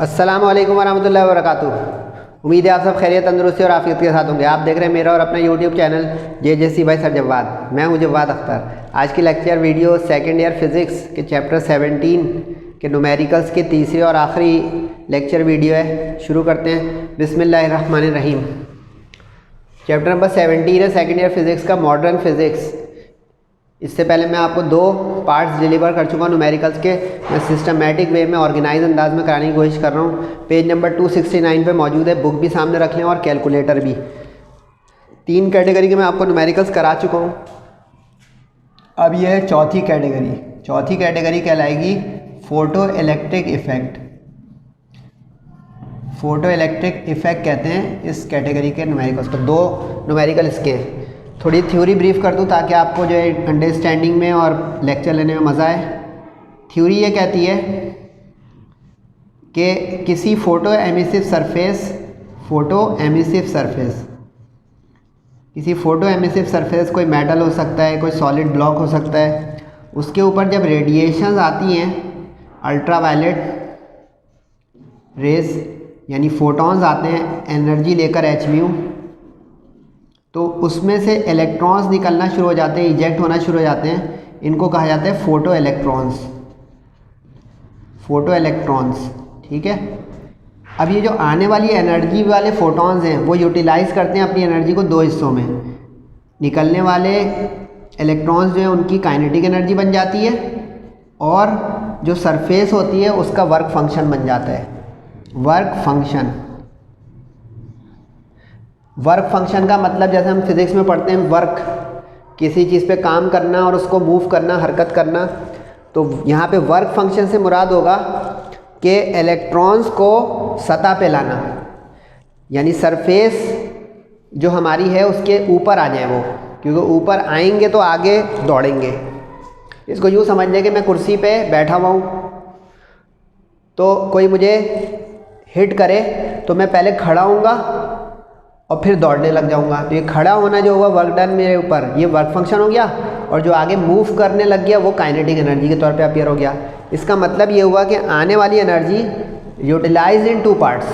अस्सलाम वालेकुम वरहमतुल्लाहि वबरकातुहू। उम्मीद है आप सब खैरियत तंदुरुस्ती और आफियत के साथ होंगे। आप देख रहे हैं मेरा और अपना यूट्यूब चैनल JJC भाई सर जवाद। मैं हूं जवाद अख्तर। आज की lecture video second year physics के चैप्टर 17 के न्यूमेरिकल्स के तीसरी और आखिरी लेक्चर वीडियो है। शुरू करते हैं। बिस्मिल्लाहिर्रहमानिर्रहीम। चैप्टर नंबर 17 है सेकेंड ईयर फिज़िक्स का, मॉडर्न फिज़िक्स। इससे पहले मैं आपको 2 पार्ट्स डिलीवर कर चुका हूँ न्यूमेरिकल्स के। मैं सिस्टमेटिक वे में ऑर्गेनाइज अंदाज में कराने की कोशिश कर रहा हूँ। पेज नंबर 269 पे मौजूद है। बुक भी सामने रख लें और कैलकुलेटर भी। 3 कैटेगरी के मैं आपको न्यूमेरिकल्स करा चुका हूँ। अब यह है चौथी कैटेगरी। चौथी कैटेगरी कहलाएगी photo electric effect. Photo electric effect कहते हैं इस कैटेगरी के न्यूमेरिकल्स को। 2 न्यूमेरिकल इसके हैं। थोड़ी थ्योरी ब्रीफ कर दूं ताकि आपको जो है अंडरस्टैंडिंग में और लेक्चर लेने में मज़ा आए। थ्योरी ये कहती है कि किसी फोटो एमिसिव सरफेस किसी फोटो एमिसिव सरफेस कोई मेटल हो सकता है, कोई सॉलिड ब्लॉक हो सकता है। उसके ऊपर जब रेडिएशंस आती हैं, अल्ट्रावायलेट रेज यानी फोटॉन्स आते हैं एनर्जी लेकर hν, तो उसमें से इलेक्ट्रॉन्स निकलना शुरू हो जाते हैं, इजेक्ट होना शुरू हो जाते हैं। इनको कहा जाता है फोटो इलेक्ट्रॉन्स। ठीक है। अब ये जो आने वाली एनर्जी वाले फोटॉन्स हैं वो यूटिलाइज़ करते हैं अपनी एनर्जी को 2 हिस्सों में। निकलने वाले इलेक्ट्रॉन्स जो हैं उनकी काइनेटिक एनर्जी बन जाती है और जो सरफेस होती है उसका वर्क फंक्शन बन जाता है। वर्क फंक्शन का मतलब जैसे हम फिज़िक्स में पढ़ते हैं वर्क, किसी चीज़ पे काम करना और उसको मूव करना, हरकत करना। तो यहाँ पे वर्क फंक्शन से मुराद होगा कि इलेक्ट्रॉन्स को सतह पे लाना, यानी सरफेस जो हमारी है उसके ऊपर आ जाए वो, क्योंकि ऊपर आएंगे तो आगे दौड़ेंगे। इसको यूँ समझ लें कि मैं कुर्सी पे बैठा हुआ हूँ, तो कोई मुझे हिट करे तो मैं पहले खड़ा होऊंगा और फिर दौड़ने लग जाऊंगा। तो ये खड़ा होना जो हुआ वर्क डन मेरे ऊपर, ये वर्क फंक्शन हो गया। और जो आगे मूव करने लग गया वो काइनेटिक एनर्जी के तौर पे अपीयर हो गया। इसका मतलब ये हुआ कि आने वाली एनर्जी यूटिलाइज इन 2 पार्ट्स,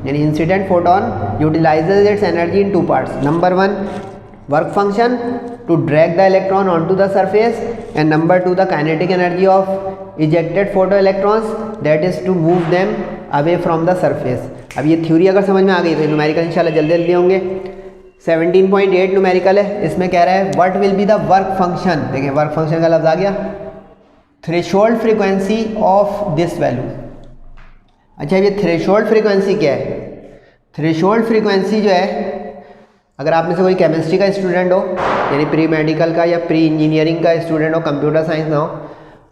यानी incident photon utilizes its energy in 2 parts. Number 1 work function to drag the electron on to the surface, and number 2 the kinetic energy of ejected photo electrons that is to move them away from the surface. अब ये theory अगर समझ में आ गई तो numerical इंशाल्लाह जल्दी जल्दी होंगे। 17.8 न्यूमेरिकल है। इसमें कह रहा है what will be the work function. देखिए वर्क फंक्शन का लफ्ज़ आ गया। Threshold frequency of this value. अच्छा, ये थ्रेशोल्ड फ्रीक्वेंसी क्या है? थ्रेशोल्ड फ्रीक्वेंसी जो है, अगर आप में से कोई केमिस्ट्री का स्टूडेंट हो, यानी प्री मेडिकल का या प्री इंजीनियरिंग का स्टूडेंट हो, कंप्यूटर साइंस ना हो,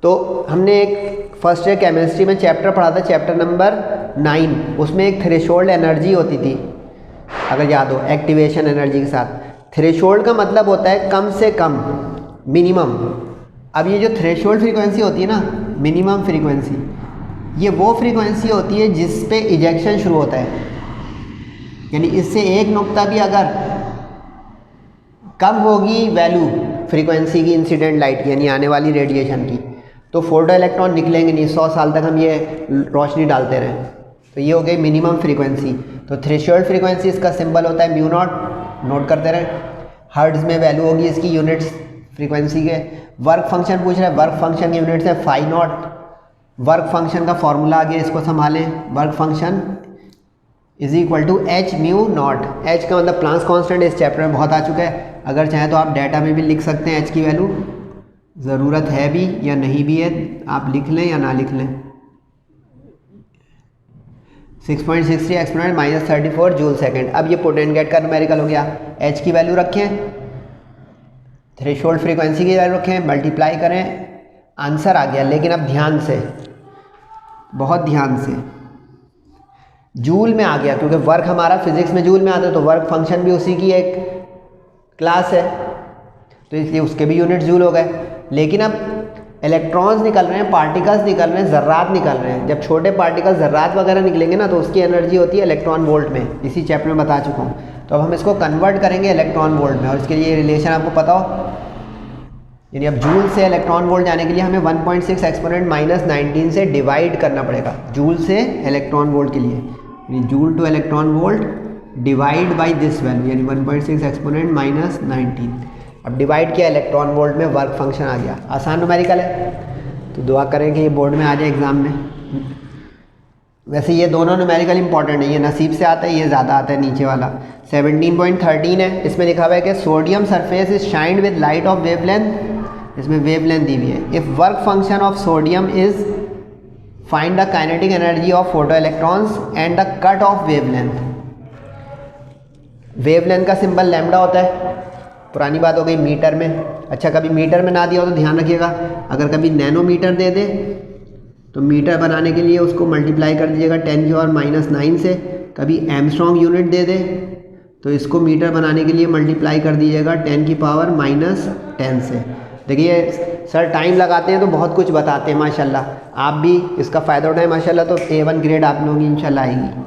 तो हमने एक फर्स्ट ईयर केमिस्ट्री में चैप्टर पढ़ा था, चैप्टर नंबर 9। उसमें एक थ्रेशोल्ड एनर्जी होती थी, अगर याद हो, एक्टिवेशन एनर्जी के साथ। थ्रेशोल्ड का मतलब होता है कम से कम, मिनिमम। अब ये जो थ्रेशोल्ड फ्रीक्वेंसी होती है ना, मिनिमम फ्रीक्वेंसी, ये वो फ्रीक्वेंसी होती है जिस पे इजेक्शन शुरू होता है। यानी इससे एक नुक्ता भी अगर कम होगी वैल्यू फ्रीक्वेंसी की इंसिडेंट लाइट की, यानी आने वाली रेडिएशन की, तो फोटो इलेक्ट्रॉन निकलेंगे नहीं। 100 साल तक हम ये रोशनी डालते रहें। तो ये हो गई मिनिमम फ्रीक्वेंसी। तो थ्रेशोल्ड फ्रीक्वेंसी इसका सिंबल होता है μ0। नोट करते रहें। हर्ट्ज़ में वैल्यू होगी इसकी, यूनिट्स फ्रीक्वेंसी के। वर्क फंक्शन पूछ रहे हैं, वर्क फंक्शन की यूनिट्स है φ0। वर्क फंक्शन का फॉर्मूला आ गया, इसको संभालें। Work function is equal to hμ0। h का मतलब प्लांक्स कांस्टेंट, इस चैप्टर में बहुत आ चुका है। अगर चाहें तो आप डाटा में भी लिख सकते हैं h की वैल्यू, ज़रूरत है भी या नहीं भी है, आप लिख लें या ना लिख लें। 6.63 एक्सपोनेंट -34 जूल सेकेंड। अब ये पोटेंट गेट का न्यूमेरिकल हो गया। h की वैल्यू रखें, थ्रेशोल्ड फ्रीक्वेंसी की वैल्यू रखें, मल्टीप्लाई करें, आंसर आ गया। लेकिन अब ध्यान से, बहुत ध्यान से, जूल में आ गया, क्योंकि वर्क हमारा फिजिक्स में जूल में आता है, तो वर्क फंक्शन भी उसी की एक क्लास है, तो इसलिए उसके भी यूनिट जूल हो गए। लेकिन अब इलेक्ट्रॉन्स निकल रहे हैं, पार्टिकल्स निकल रहे हैं, ज़र्रात निकल रहे हैं। जब छोटे पार्टिकल्स ज़र्रात वगैरह निकलेंगे ना, तो उसकी एनर्जी होती है इलेक्ट्रॉन वोल्ट में। इसी चैप्टर में बता चुका हूँ। तो अब हम इसको कन्वर्ट करेंगे इलेक्ट्रॉन वोल्ट में, और इसके लिए रिलेशन आपको पता हो, यानी अब जूल से इलेक्ट्रॉन वोल्ट जाने के लिए हमें 1.6 एक्सपोनेंट माइनस 19 से डिवाइड करना पड़ेगा, जूल से इलेक्ट्रॉन वोल्ट के लिए, यानी joule two electron volt divide by this value, यानी 1.6 एक्सपोनेंट माइनस 19। अब डिवाइड किया इलेक्ट्रॉन वोल्ट में, वर्क फंक्शन आ गया। आसान न्यूमेरिकल है, तो दुआ करें कि ये बोर्ड में आ जाए एग्जाम में। वैसे ये दोनों न्यूमेरिकल इंपॉर्टेंट है, ये नसीब से आता है, ये ज़्यादा आता है नीचे वाला। 17.13 है, इसमें लिखा हुआ है कि sodium surface is shined with light of wavelength, इसमें वेवलेंथ दी हुई है। If work function of sodium is find the kinetic energy of photo electrons and the cut off wavelength. Wavelength का सिंबल लैम्डा होता है, पुरानी बात हो गई मीटर में। अच्छा, कभी मीटर में ना दिया हो तो ध्यान रखिएगा, अगर कभी नैनोमीटर दे दे तो मीटर बनाने के लिए उसको मल्टीप्लाई कर दीजिएगा 10⁻⁹ से। कभी एमस्ट्रॉन्ग यूनिट दे दे तो इसको मीटर बनाने के लिए मल्टीप्लाई कर दीजिएगा 10⁻⁻10 से। देखिए सर टाइम लगाते हैं तो बहुत कुछ बताते हैं माशाल्लाह, आप भी इसका फ़ायदा उठाएं माशाल्लाह, तो A1 ग्रेड आप लोगों की इंशाल्लाह आएगी।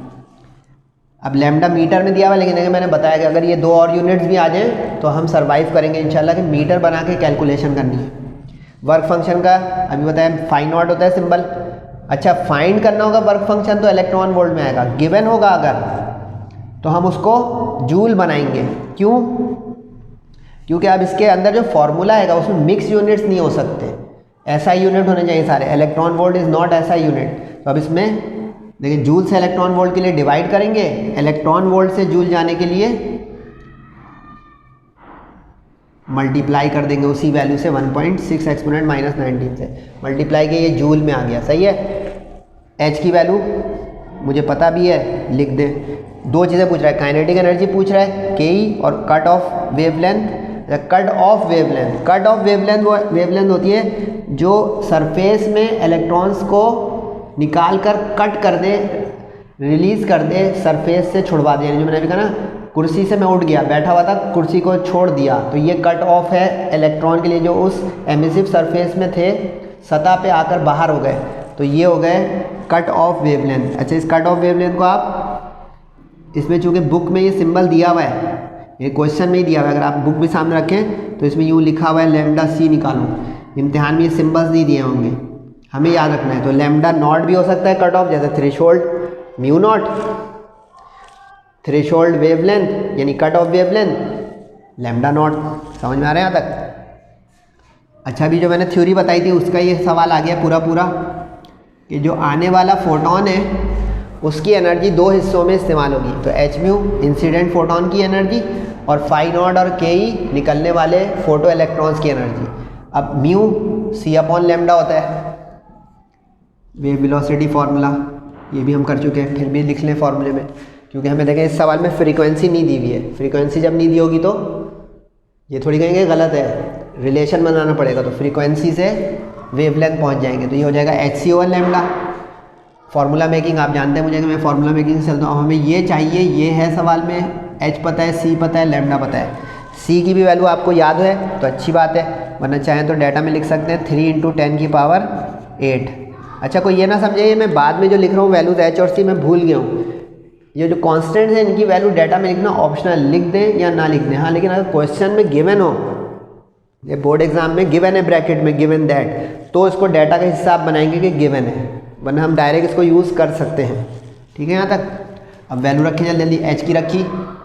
अब लैम्डा मीटर में दिया हुआ, लेकिन देखिए मैंने बताया कि अगर ये 2 और यूनिट्स भी आ जाएँ तो हम सर्वाइव करेंगे इंशाल्लाह, कि मीटर बना के कैलकुलेशन करनी है। वर्क फंक्शन का अभी बताया फाई नॉट होता है सिंबल। अच्छा, फाइंड करना होगा वर्क फंक्शन तो इलेक्ट्रॉन वोल्ट में आएगा। गिवन होगा अगर तो हम उसको जूल बनाएंगे। क्यों? क्योंकि अब इसके अंदर जो फॉर्मूला आएगा उसमें मिक्स यूनिट्स नहीं हो सकते, SI यूनिट होने चाहिए सारे। Electron volt is not SI unit. तो अब इसमें देखिए जूल से इलेक्ट्रॉन वोल्ट के लिए डिवाइड करेंगे, इलेक्ट्रॉन वोल्ट से जूल जाने के लिए मल्टीप्लाई कर देंगे उसी वैल्यू से, 1.6 एक्सपोनेंट माइनस 19 से मल्टीप्लाई किया, ये जूल में आ गया। सही है। H की वैल्यू मुझे पता भी है, लिख दें। 2 चीज़ें पूछ रहा है, काइनेटिक एनर्जी पूछ रहा है KE और cut off wavelength. Cut off wavelength, cut off wavelength वो वेवलेंथ होती है जो सरफेस में इलेक्ट्रॉन्स को निकाल कर कट कर दे, रिलीज़ कर दे, सरफेस से छुड़वा दे। जो मैंने अभी कहा ना, कुर्सी से मैं उठ गया, बैठा हुआ था, कुर्सी को छोड़ दिया, तो ये कट ऑफ है इलेक्ट्रॉन के लिए जो उस एमिसिव सरफेस में थे, सतह पे आकर बाहर हो गए, तो ये हो गए कट ऑफ वेवलेंथ। अच्छा, इस कट ऑफ वेवलेंथ को आप इसमें चूँकि बुक में ये सिंबल दिया हुआ है, ये क्वेश्चन में ही दिया हुआ है, अगर आप बुक भी सामने रखें तो इसमें यूँ लिखा हुआ है लैम्डा C निकालो। इम्तिहान में ये सिंबल्स नहीं दिए होंगे, हमें याद रखना है। तो लैम्डा नॉट भी हो सकता है कट ऑफ, जैसे threshold mu not, threshold wavelength यानी cut off wavelength lambda not. समझ में आ रहा है यहाँ तक? अच्छा, अभी जो मैंने थ्योरी बताई थी उसका ये सवाल आ गया पूरा कि जो आने वाला फोटोन है उसकी एनर्जी 2 हिस्सों में इस्तेमाल होगी। तो एच म्यू इंसिडेंट फोटोन की एनर्जी और फाई नॉट और KE निकलने वाले फोटो इलेक्ट्रॉन्स की एनर्जी। अब म्यू C/λ होता है, वेव वेलोसिटी फार्मूला, ये भी हम कर चुके हैं, फिर भी लिख लें फार्मूले में, क्योंकि हमें देखें इस सवाल में फ्रीक्वेंसी नहीं दी हुई है। फ्रीक्वेंसी जब नहीं दी होगी तो ये थोड़ी कहेंगे गलत है, रिलेशन बनाना पड़ेगा। तो फ्रीक्वेंसी से वेवलेंथ पहुंच जाएंगे, तो ये हो जाएगा HC/λ। फार्मूला मेकिंग आप जानते हैं मुझे कि मैं फार्मूला मेकिंग से चलता हूँ। हमें ये चाहिए, ये है सवाल में, H पता है, C पता है, लैम्डा पता है। C की भी वैल्यू आपको याद है तो अच्छी बात है, वरना चाहें तो डाटा में लिख सकते हैं 3 × 10⁸। अच्छा, कोई ये ना समझे ये मैं बाद में जो लिख रहा हूँ वैल्यूज H और C मैं भूल गया हूँ। ये जो कांस्टेंट्स हैं इनकी वैल्यू डाटा में लिखना ऑप्शनल, लिख दें या ना लिख दें। हाँ, लेकिन अगर क्वेश्चन में गिवन हो, ये बोर्ड एग्जाम में गिवन है ब्रैकेट में गिवन दैट, तो इसको डाटा का हिस्सा आप बनाएंगे कि गिवन है, वरना हम डायरेक्ट इसको यूज़ कर सकते हैं। ठीक है यहाँ तक? अब वैल्यू रखी जल्दी, H की रखी,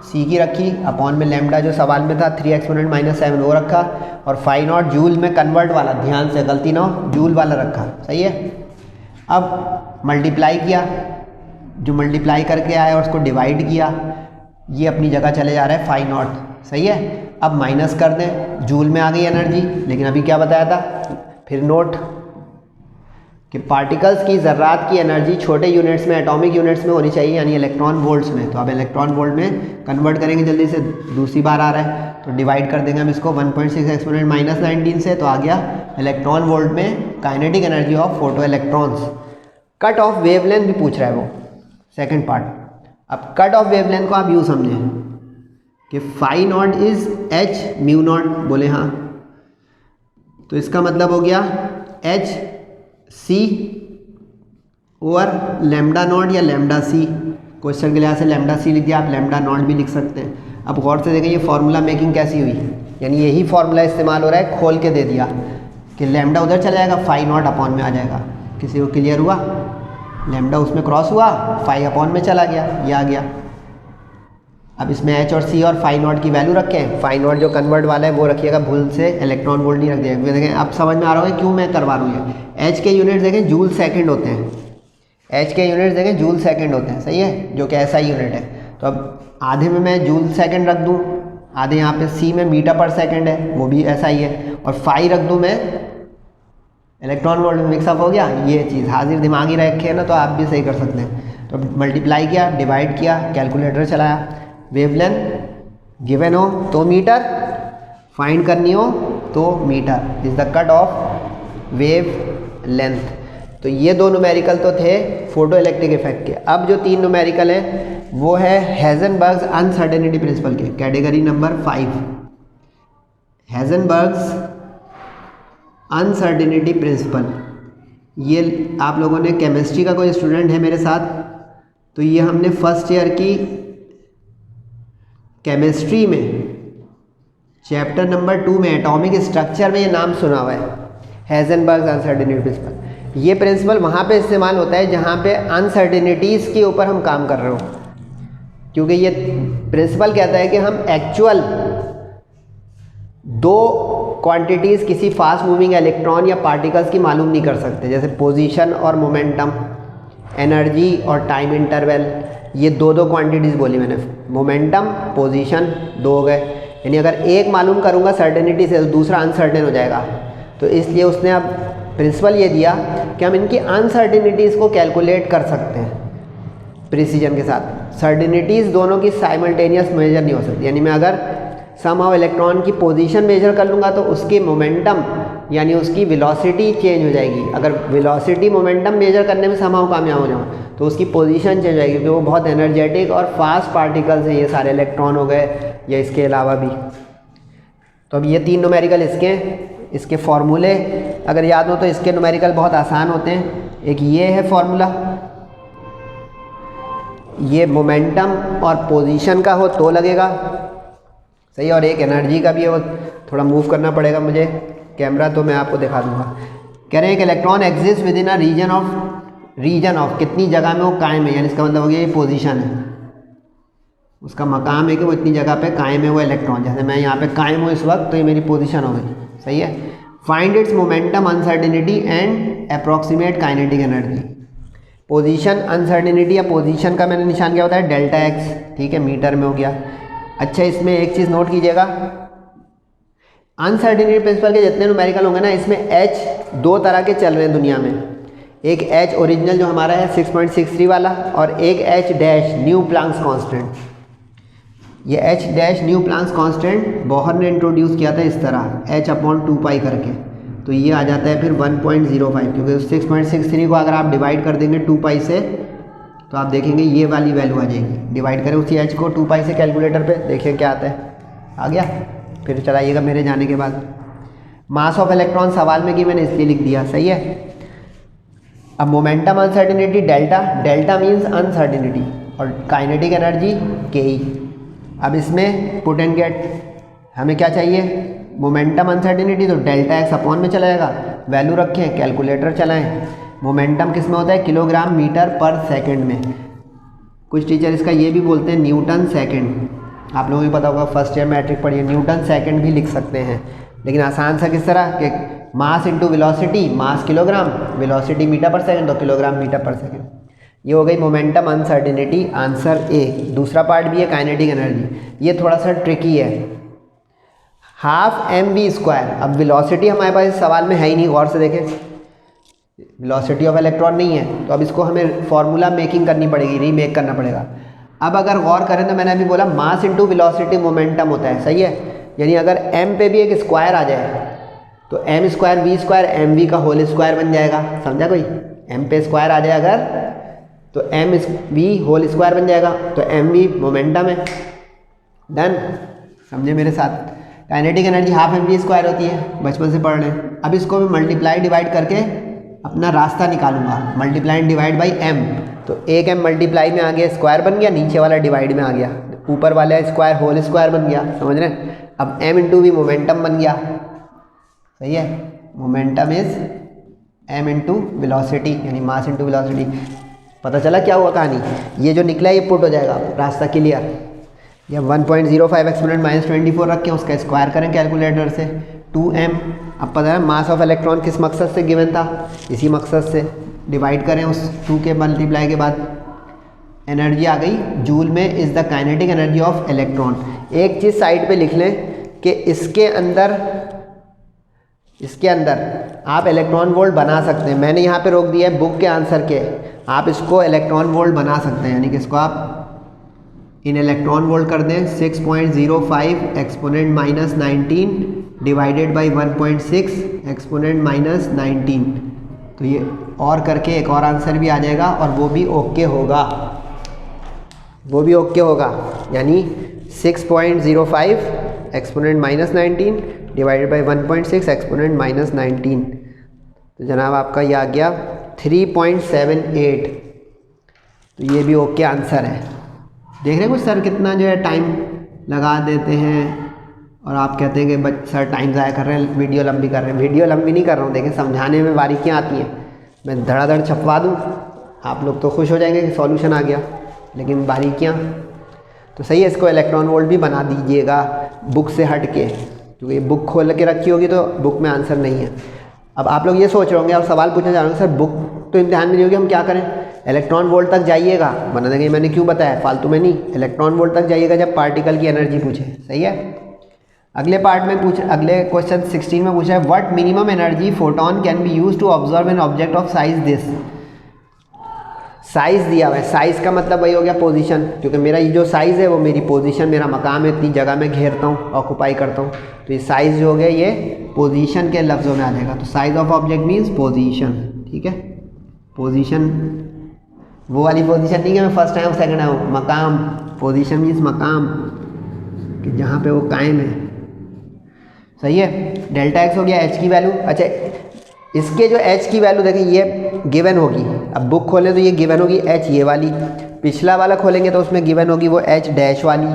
C की रखी, अपॉन में लैम्डा जो सवाल में था 3 एक्सपोनेंट माइनस 7 वो रखा, और फाई नॉट जूल में कन्वर्ट वाला, ध्यान से गलती ना हो, जूल वाला रखा। सही है। अब मल्टीप्लाई किया, जो मल्टीप्लाई करके आया उसको डिवाइड किया, ये अपनी जगह चले जा रहा है फाई नॉट। सही है। अब माइनस कर दें, जूल में आ गई एनर्जी, लेकिन अभी क्या बताया था, फिर नोट कि पार्टिकल्स की ज़र्रात की एनर्जी छोटे यूनिट्स में, एटॉमिक यूनिट्स में होनी चाहिए, यानी इलेक्ट्रॉन वोल्ट्स में। तो अब इलेक्ट्रॉन वोल्ट में कन्वर्ट करेंगे जल्दी से, दूसरी बार आ रहा है तो डिवाइड कर देंगे हम इसको 1.6 एक्सपोनेंट माइनस 19 से, तो आ गया इलेक्ट्रॉन वोल्ट में kinetic energy of photo electrons. Cut off wavelength भी पूछ रहा है वो, सेकेंड पार्ट। अब कट ऑफ वेवलेंथ को आप यूँ समझें कि phi naught is H mu naught, बोले हाँ, तो इसका मतलब हो गया H C over lambda naught या लैम्डा C। क्वेश्चन के लिहाज से लैम्डा C लिख दिया, आप लैम्डा नॉट भी लिख सकते हैं। अब गौर से देखें ये फार्मूला मेकिंग कैसी हुई, यानी यही फॉर्मूला इस्तेमाल हो रहा है, खोल के दे दिया कि लैम्डा उधर चला जाएगा, फाई नॉट अपॉन में आ जाएगा। किसी को क्लियर हुआ? लैम्डा उसमें क्रॉस हुआ, फाई अपॉन में चला गया, ये आ गया। अब इसमें एच और सी और फाई नॉट की वैल्यू रखें। फाई नॉट जो कन्वर्ट वाला है वो रखिएगा, भूल से इलेक्ट्रॉन वोल्ट नहीं रख दिया। देखें अब समझ में आ रहा होगा क्यों मैं करवा रहा हूँ ये। एच के यूनिट देखें जूल सेकंड होते हैं, एच के यूनिट देखें जूल सेकंड होते हैं, सही है, जो कि ऐसा यूनिट है। तो अब आधे में मैं जूल सेकंड रख दूँ, आधे यहाँ पे सी में मीटर पर सेकंड है, वो भी ऐसा ही है, और फाई रख दूँ मैं इलेक्ट्रॉन वोल्ट में। मिक्सअप हो गया ये चीज़, हाजिर दिमागी रखे ना तो आप भी सही कर सकते हैं। तो मल्टीप्लाई किया, डिवाइड किया, कैलकुलेटर चलाया, वेवलेंथ गिवन हो तो मीटर, फाइंड करनी हो तो meter is the cut off wavelength. तो ये दो न्यूमेरिकल तो थे फोटो इलेक्ट्रिक इफेक्ट के। अब जो तीन न्यूमेरिकल हैं वो है हेज़नबर्ग्स अनसर्टेनिटी प्रिंसिपल के, कैटेगरी नंबर 5, हेज़नबर्ग्स अनसर्टेनिटी प्रिंसिपल। ये आप लोगों ने, केमिस्ट्री का कोई स्टूडेंट है मेरे साथ तो ये हमने फर्स्ट ईयर की केमिस्ट्री में चैप्टर नंबर 2 में एटॉमिक स्ट्रक्चर में ये नाम सुना हुआ है, हेज़नबर्ग्स अनसर्टेनिटी प्रिंसिपल। ये प्रिंसिपल वहाँ पे इस्तेमाल होता है जहाँ पे अनसर्टेनिटीज़ के ऊपर हम काम कर रहे हो, क्योंकि ये प्रिंसिपल कहता है कि हम एक्चुअल दो क्वांटिटीज़ किसी फास्ट मूविंग इलेक्ट्रॉन या पार्टिकल्स की मालूम नहीं कर सकते, जैसे पोजीशन और मोमेंटम, एनर्जी और टाइम इंटरवल। ये दो दो क्वांटिटीज़ बोली मैंने, मोमेंटम पोजीशन दो हो गए, यानी अगर एक मालूम करूँगा सर्टेनिटी से तो दूसरा अनसर्टेन हो जाएगा। तो इसलिए उसने अब प्रिंसिपल ये दिया कि हम इनकी अनसर्टेनिटीज़ को कैलकुलेट कर सकते हैं प्रिसीजन के साथ। सर्टेनिटीज़ दोनों की साइमल्टेनियस मेजर नहीं हो सकती, यानी मैं अगर समहाउ इलेक्ट्रॉन की पोजीशन मेजर कर लूँगा तो उसकी मोमेंटम यानी उसकी वेलोसिटी चेंज हो जाएगी। अगर वेलोसिटी मोमेंटम मेजर करने में समहाउ कामयाब हो जाऊँ तो उसकी पोजीशन चेंज हो जाएगी, क्योंकि वो बहुत एनर्जेटिक और फास्ट पार्टिकल्स हैं, ये सारे इलेक्ट्रॉन हो गए या इसके अलावा भी। तो अब ये तीन न्यूमेरिकल इसके फॉर्मूले अगर याद हो तो इसके न्यूमेरिकल बहुत आसान होते हैं। एक ये है फॉर्मूला, ये मोमेंटम और पोजीशन का हो तो लगेगा, सही, और एक एनर्जी का भी है, वो थोड़ा मूव करना पड़ेगा मुझे कैमरा तो मैं आपको दिखा दूंगा। कह रहे हैं कि electron exist within a region of कितनी जगह में वो कायम है, यानी इसका मतलब हो गया ये पोजीशन है, उसका मकाम है कि वो इतनी जगह पे कायम है वो इलेक्ट्रॉन। जैसे मैं यहाँ पे कायम हूँ इस वक्त तो ये मेरी पोजीशन हो गई, सही है। Find its momentum uncertainty and approximate kinetic energy. Position uncertainty या पोजीशन का मैंने निशान क्या होता है, डेल्टा एक्स, ठीक है, मीटर में हो गया। अच्छा, इसमें एक चीज़ नोट कीजिएगा, अनसर्टेनिटी प्रिंसिपल के जितने न्यूमेरिकल होंगे ना, इसमें एच दो तरह के चल रहे हैं दुनिया में। एक एच ओरिजिनल जो हमारा है 6.63 वाला, और एक H dash new Planck's constant. ये H dash new Planck's constant Bohr ने इंट्रोड्यूस किया था इस तरह h/2π करके, तो ये आ जाता है फिर 1.05, क्योंकि 6.63 को अगर आप डिवाइड कर देंगे 2π से तो आप देखेंगे ये वाली वैल्यू आ जाएगी। डिवाइड करें उसी h को 2π से कैलकुलेटर पे, देखिए क्या आता है, आ गया। फिर चलाइएगा मेरे जाने के बाद। मास ऑफ इलेक्ट्रॉन सवाल में कि मैंने इसलिए लिख दिया, सही है। अब momentum uncertainty delta means uncertainty, और काइनेटिक एनर्जी के। अब इसमें पुट एंड गेट, हमें क्या चाहिए, मोमेंटम अनसर्टेनिटी, तो डेल्टा एक्स अपॉन में चला जाएगा, वैल्यू रखें, कैलकुलेटर चलाएं। मोमेंटम किस में होता है, किलोग्राम मीटर पर सेकंड में। कुछ टीचर इसका ये भी बोलते हैं न्यूटन सेकंड, आप लोगों को पता होगा, फर्स्ट ईयर मैट्रिक पढ़िए, न्यूटन सेकंड भी लिख सकते हैं, लेकिन आसान सा किस तरह कि मास इंटू वेलोसिटी, मास किलोग्राम, वेलोसिटी मीटर पर सेकंड, तो किलोग्राम मीटर पर सेकंड। ये हो गई मोमेंटम अनसर्टेनिटी, आंसर ए। दूसरा पार्ट भी है काइनेटिक एनर्जी, ये थोड़ा सा ट्रिकी है, 12 mv²। अब वेलोसिटी हमारे पास इस सवाल में है ही नहीं, गौर से देखें, वेलोसिटी ऑफ इलेक्ट्रॉन नहीं है, तो अब इसको हमें फॉर्मूला मेकिंग करनी पड़ेगी, रीमेक करना पड़ेगा। अब अगर गौर करें तो मैंने अभी बोला मास इंटू वेलोसिटी मोमेंटम होता है, सही है, यानी अगर m पे भी एक स्क्वायर आ जाए तो m² v² mv का होल स्क्वायर बन जाएगा, समझा कोई, m पे स्क्वायर आ जाए अगर तो mv होल स्क्वायर बन जाएगा, तो mv मोमेंटम है, डन, समझे मेरे साथ। काइनेटिक एनर्जी 12 mv² होती है, बचपन से पढ़ रहे हैं। अब इसको मैं मल्टीप्लाई डिवाइड करके अपना रास्ता निकालूंगा, मल्टीप्लाई डिवाइड बाई m, तो एक m मल्टीप्लाई में आ गया, स्क्वायर बन गया, नीचे वाला डिवाइड में आ गया, ऊपर वाला स्क्वायर होल स्क्वायर बन गया, समझ रहे हैं। अब m इंटू वी मोमेंटम बन गया, सही है। Momentum is m into velocity, यानी मास इंटू वेलोसिटी। पता चला क्या हुआ कहानी, ये जो निकला ये पुट हो जाएगा, रास्ता क्लियर। या 1.05 एक्सपोनेंट -24 रख के उसका स्क्वायर करें कैलकुलेटर से 2m। अब पता है मास ऑफ इलेक्ट्रॉन किस मकसद से गिवन था, इसी मकसद से। डिवाइड करें उस 2 के मल्टीप्लाई के बाद, एनर्जी आ गई जूल में, is the kinetic energy of electron. एक चीज़ साइड पे लिख लें कि इसके अंदर आप इलेक्ट्रॉन वोल्ट बना सकते हैं। मैंने यहाँ पे रोक दिया है बुक के आंसर के, आप इसको इलेक्ट्रॉन वोल्ट बना सकते हैं, यानी कि इसको आप इन इलेक्ट्रॉन वोल्ट कर दें 6.05 एक्सपोनेंट -19 डिवाइडेड बाई 1.6 एक्सपोनेंट -19। तो ये और करके एक और आंसर भी आ जाएगा और वो भी ओके होगा, यानी 6.05 एक्सपोनेंट -19 डिवाइडेड बाई 1.6 एक्सपोनेंट -19। तो जनाब आपका ये आ गया 3.78। तो ये भी ओके आंसर है। देख रहे हैं कुछ सर कितना जो है टाइम लगा देते हैं और आप कहते हैं कि सर टाइम ज़ाया कर रहे हैं, वीडियो लंबी कर रहे हैं। वीडियो लंबी नहीं कर रहा हूँ, देखें समझाने में बारीकियाँ आती हैं। मैं धड़ाधड़ छपवा दूँ, आप लोग तो खुश हो जाएंगे कि सॉल्यूशन आ गया, लेकिन बारीकियाँ तो सही है। इसको इलेक्ट्रॉन वोल्ट भी बना दीजिएगा बुक से हट के, क्योंकि ये बुक खोल के रखी होगी तो बुक में आंसर नहीं है। अब आप लोग ये सोच रहे होंगे, आप सवाल पूछना चाह रहे होंगे सर बुक तो इम्तिहान में नहीं होगी, हम क्या करें। इलेक्ट्रॉन वोल्ट तक जाइएगा, बना देंगे, मैंने क्यों बताया फालतू में नहीं। इलेक्ट्रॉन वोल्ट तक जाइएगा जब पार्टिकल की एनर्जी पूछे, सही है। अगले क्वेश्चन 16 में पूछा है what minimum energy photon can be use to observe an object of size this. Size दिया हुआ है, साइज़ का मतलब वही हो गया पोजीशन, क्योंकि मेरा ये जो साइज़ है वो मेरी पोजीशन, मेरा मकाम है, इतनी जगह में घेरता हूँ, ऑक्यूपाई करता हूँ। तो ये साइज़ जो हो गया ये पोजीशन के लफ्ज़ों में आ जाएगा। तो size of object means position, ठीक है। पोजीशन वो वाली पोजीशन नहीं है मैं फर्स्ट टाइम सेकंड आऊँ, मकाम, पोजीशन मीन्स मकाम कि जहाँ पे वो कायम है, सही है। डेल्टा एक्स हो गया एच की वैल्यू। अच्छा इसके जो एच की वैल्यू देखें ये गिवन होगी, अब बुक खोलें तो ये गिवन होगी एच ये वाली, पिछला वाला खोलेंगे तो उसमें गिवन होगी वो एच डैश वाली,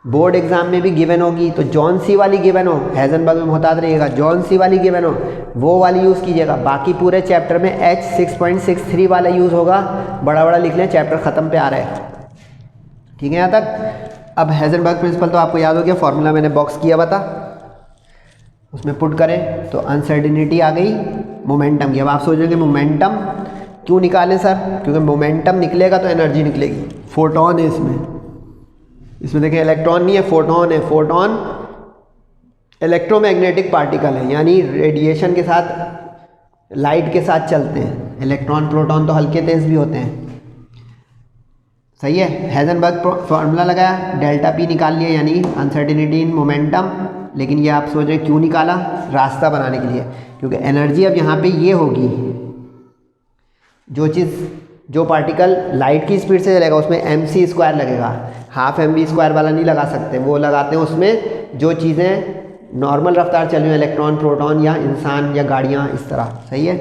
बोर्ड एग्जाम में भी गिवन होगी। तो जॉन सी वाली गिवन हो, हैजनबर्ग में मुहतात रहिएगा, जॉन सी वाली गिवन हो वो वाली यूज़ कीजिएगा। बाकी पूरे चैप्टर में एच 6.63 वाला यूज़ होगा, बड़ा बड़ा लिख लें, चैप्टर ख़त्म पे आ रहा है, ठीक है यहाँ तक। अब हैजनबर्ग प्रिंसिपल तो आपको याद हो गया, फॉर्मूला मैंने बॉक्स किया हुआ था, उसमें पुट करें तो अनसर्टिनिटी आ गई मोमेंटम की। अब आप सोचेंगे मोमेंटम क्यों निकालें सर, क्योंकि मोमेंटम निकलेगा तो एनर्जी निकलेगी। फोटोन है इसमें देखें इलेक्ट्रॉन नहीं है, फोटोन है। फोटोन इलेक्ट्रोमैग्नेटिक पार्टिकल है, यानी रेडिएशन के साथ, लाइट के साथ चलते हैं। इलेक्ट्रॉन प्रोटॉन तो हल्के तेज भी होते हैं, सही है। हैजनबर्ग फॉर्मूला लगाया, डेल्टा पी निकाल लिया, यानी अनसर्टिनिटी इन मोमेंटम। लेकिन ये आप सोच रहे क्यों निकाला, रास्ता बनाने के लिए, क्योंकि एनर्जी अब यहाँ पे ये होगी, जो पार्टिकल लाइट की स्पीड से चलेगा उसमें mc² लगेगा, हाफ mv² वाला नहीं लगा सकते, वो लगाते हैं उसमें जो चीज़ें नॉर्मल रफ्तार चल रही हैं, इलेक्ट्रॉन प्रोटॉन या इंसान या गाड़ियाँ, इस तरह, सही है।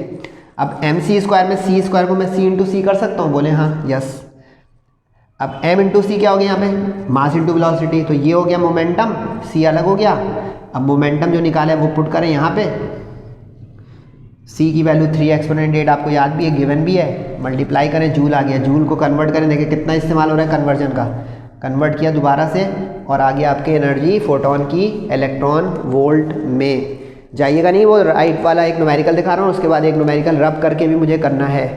अब mc² में c² को मैं c इंटू सी कर सकता हूँ, बोले हाँ यस। अब m इंटू सी क्या हो गया यहाँ पे, मास इंटू वेलोसिटी, तो ये हो गया मोमेंटम, c अलग हो गया। अब मोमेंटम जो निकाला है वो पुट करें यहाँ पे, c की वैल्यू 3 एक्सपोनेंट 8 आपको याद भी है, गिवन भी है, मल्टीप्लाई करें, जूल आ गया। जूल को कन्वर्ट करें, देखिए कितना इस्तेमाल हो रहा है कन्वर्जन का, कन्वर्ट किया दोबारा से और आ गया आपके एनर्जी फोटोन की इलेक्ट्रॉन वोल्ट में। जाइएगा नहीं, वो राइट वाला एक न्यूमेरिकल दिखा रहा हूँ, उसके बाद एक न्यूमेरिकल रब करके भी मुझे करना है।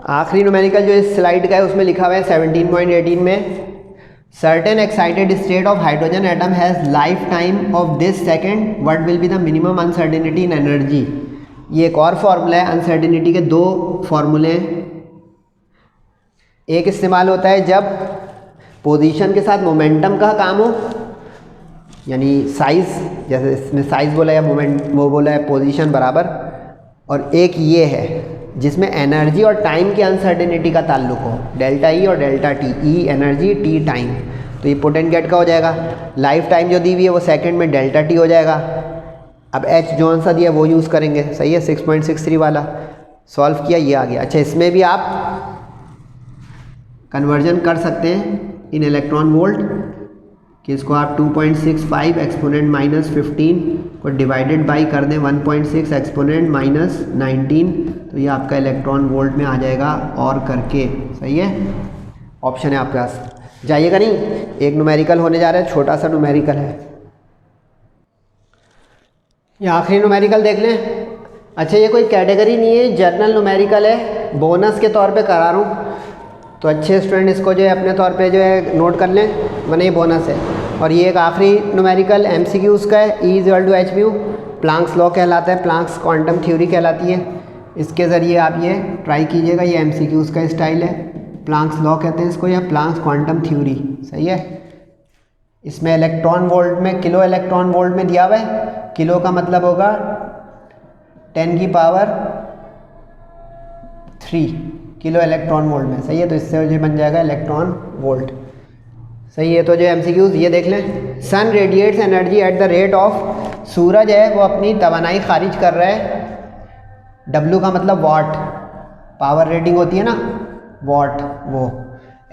आखिरी न्यूमेरिकल जो इस स्लाइड का है उसमें लिखा हुआ है 17.18 में, certain excited state of hydrogen atom has life time of this second, what will be the minimum uncertainty in energy. ये एक और फार्मूला है, अनसर्टिनिटी के दो फार्मूले। एक इस्तेमाल होता है जब पोजीशन के साथ मोमेंटम का काम हो, यानी साइज़, जैसे इसमें साइज़ बोला या मोमेंट वो बोला है पोजीशन बराबर, और एक ये है जिसमें एनर्जी और टाइम की अनसर्टेनिटी का ताल्लुक हो, डेल्टा ई और डेल्टा टी, ई एनर्जी टी टाइम। तो ये पुट एंड गेट का हो जाएगा। लाइफ टाइम जो दी हुई है वो सेकंड में डेल्टा टी हो जाएगा। अब एच जौन सा दिया वो यूज़ करेंगे, सही है, 6.63 वाला। सॉल्व किया, ये आ गया। अच्छा इसमें भी आप कन्वर्जन कर सकते हैं इन इलेक्ट्रॉन वोल्ट, कि इसको आप 2.65 एक्सपोनेंट माइनस 15 को डिवाइडेड बाई कर दें 1.6 एक्सपोनेंट माइनस 19, तो ये आपका इलेक्ट्रॉन वोल्ट में आ जाएगा और करके। सही है, ऑप्शन है आपके पास, जाइएगा नहीं। एक न्यूमेरिकल होने जा रहा है, छोटा सा न्यूमेरिकल है। ये आखिरी न्यूमेरिकल देख लें। अच्छा, ये कोई कैटेगरी नहीं है, जर्नल न्यूमेरिकल है, बोनस के तौर पे करा रहा हूँ, तो अच्छे स्टूडेंट इसको जो है अपने तौर पे जो है नोट कर लें, वरना ये बोनस है। और ये एक आखिरी न्यूमेरिकल MCQs का है, E=hμ, प्लांक्स लॉ कहलाता है, प्लांक्स क्वांटम थ्योरी कहलाती है। इसके ज़रिए आप ये ट्राई कीजिएगा, ये MCQs का स्टाइल है, प्लांक्स लॉ कहते हैं इसको, या प्लांक्स क्वांटम थ्योरी। सही है। इसमें इलेक्ट्रॉन वोल्ट में, किलो इलेक्ट्रॉन वोल्ट में दिया हुआ है, किलो का मतलब होगा 10 की पावर 3 किलो इलेक्ट्रॉन वोल्ट में। सही है, तो इससे जो बन जाएगा इलेक्ट्रॉन वोल्ट। सही है, तो जो MCQs ये देख लें। Sun radiates energy at the rate of, सूरज है वो अपनी तवानाई खारिज कर रहा है, W का मतलब वाट, पावर रेटिंग होती है ना वाट, वो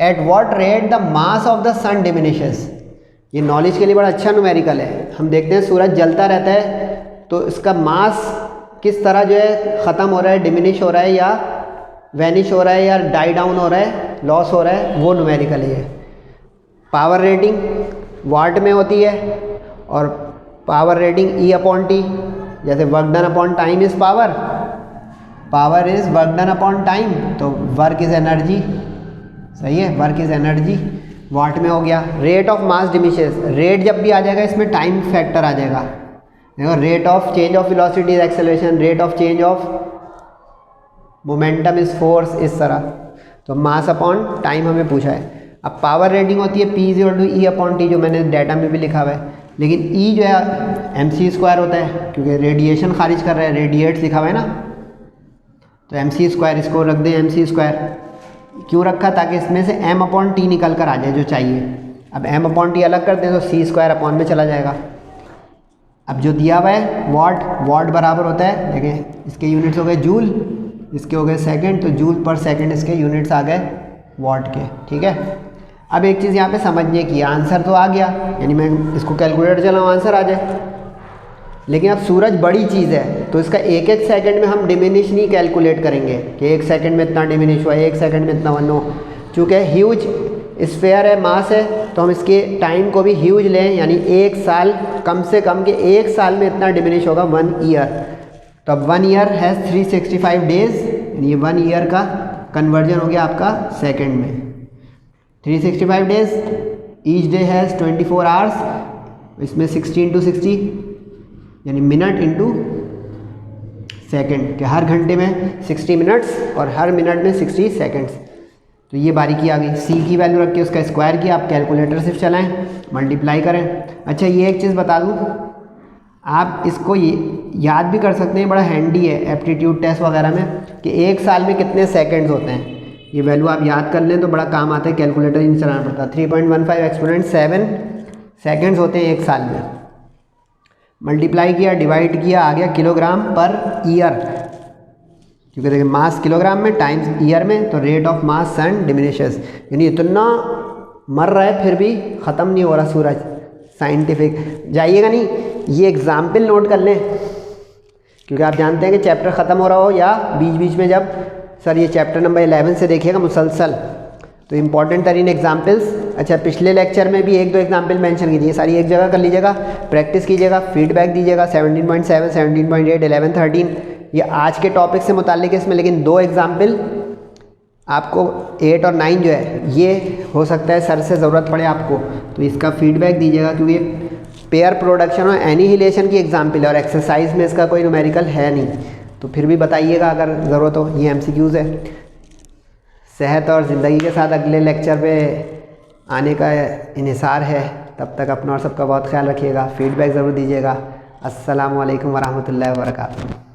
at what rate the mass of the sun diminishes. ये नॉलेज के लिए बड़ा अच्छा न्यूमेरिकल है। हम देखते हैं सूरज जलता रहता है, तो इसका मास किस तरह जो है ख़त्म हो रहा है, डिमिनिश हो रहा है, या वैनिश हो रहा है, या डाई डाउन हो रहा है, लॉस हो रहा है, वो न्यूमेरिकल है। पावर रेटिंग वाट में होती है, और पावर रेटिंग E/T, जैसे work done upon time is power, power is work done upon time, तो वर्क इज़ एनर्जी। सही है, वर्क इज़ एनर्जी वाट में हो गया। रेट ऑफ मास डिमिशेस, रेट जब भी आ जाएगा इसमें टाइम फैक्टर आ जाएगा। देखो, rate of change of velocity is acceleration, rate of change of momentum is force, इस तरह। तो मास अपॉन टाइम हमें पूछा है। अब पावर रेटिंग होती है P=E/T, जो मैंने डाटा में भी लिखा हुआ है, लेकिन E जो है mc² होता है, क्योंकि रेडिएशन खारिज कर रहा है, रेडिएट्स लिखा हुआ है ना, तो mc², इसको रख दें mc²। क्यों रखा? ताकि इसमें से m/t निकल कर आ जाए जो चाहिए। अब m/t अलग कर दें तो c² अपॉन में चला जाएगा। अब जो दिया हुआ है वाट, वाट बराबर होता है, देखें इसके यूनिट्स हो गए जूल, इसके हो गए सेकंड, तो जूल पर सेकंड इसके यूनिट्स आ गए वाट के। ठीक है, अब एक चीज़ यहाँ पे समझने की, आंसर तो आ गया, यानी मैं इसको कैलकुलेटर चलाऊँ आंसर आ जाए, लेकिन अब सूरज बड़ी चीज़ है, तो इसका एक एक सेकंड में हम डिमिनिश नहीं कैलकुलेट करेंगे कि एक सेकंड में इतना डिमिनिश हुआ, एक सेकंड में इतना वन। चूँकि ह्यूज स्फेयर है, मास है, तो हम इसके टाइम को भी ह्यूज लें, यानी एक साल, कम से कम के एक साल में इतना डिमिनिश होगा 1 ईयर। तो अब 1 ईयर हैज़ 365 डेज़, यानी ये 1 ईयर का कन्वर्जन हो गया आपका सेकंड में। 365 days, each day has 24 hours, इसमें 60 × 60 यानी मिनट इंटू सेकंड, कि हर घंटे में 60 मिनट्स और हर मिनट में 60 सेकंड्स। तो ये बारीकी आ गई। C की वैल्यू रख के उसका स्क्वायर किया, आप कैलकुलेटर सिर्फ चलाएं, मल्टीप्लाई करें। अच्छा, ये एक चीज़ बता दूँ, आप इसको ये याद भी कर सकते हैं, बड़ा हैंडी है एप्टीट्यूड टेस्ट वगैरह में, कि एक साल में कितने सेकंड्स होते हैं। ये वैल्यू आप याद कर लें तो बड़ा काम आता है, कैलकुलेटर ही नहीं चलाना पड़ता। 3.15 एक्सपोनेंट 7 सेकंड्स होते हैं एक साल में। मल्टीप्लाई किया, डिवाइड किया, आ गया किलोग्राम पर ईयर, क्योंकि देखिए मास किलोग्राम में टाइम्स ईयर में, तो rate of mass sun diminishes, यानी इतना मर रहा है फिर भी ख़त्म नहीं हो रहा सूरज। साइंटिफिक जाइएगा नहीं, ये एग्जाम्पल नोट कर लें, क्योंकि आप जानते हैं कि चैप्टर ख़त्म हो रहा हो या बीच बीच में जब सर ये चैप्टर नंबर 11 से देखिएगा मुसलसल, तो इम्पॉर्टेंट तरीन एग्जाम्पल्स। अच्छा, पिछले लेक्चर में भी 1-2 एग्जाम्पल मेंशन की थी, सारी एक जगह कर लीजिएगा, प्रैक्टिस कीजिएगा, फीडबैक दीजिएगा। 17.7, 17.8, 11, 13 ये आज के टॉपिक से मुताल्लिक है इसमें, लेकिन 2 एग्जाम्पल आपको 8 और 9 जो है ये हो सकता है सर से ज़रूरत पड़े आपको, तो इसका फीडबैक दीजिएगा, क्योंकि पेयर प्रोडक्शन और एनिहिलेशन की एग्जाम्पल है और एक्सरसाइज में इसका कोई न्यूमेरिकल है नहीं, तो फिर भी बताइएगा अगर ज़रूरत हो। ये MCQs है। सेहत और ज़िंदगी के साथ अगले लेक्चर पे आने का इन्हिसार है। तब तक अपना और सबका बहुत ख्याल रखिएगा, फीडबैक ज़रूर दीजिएगा। अस्सलामु अलैकुम वरहमतुल्लाहि वबरकातुहू।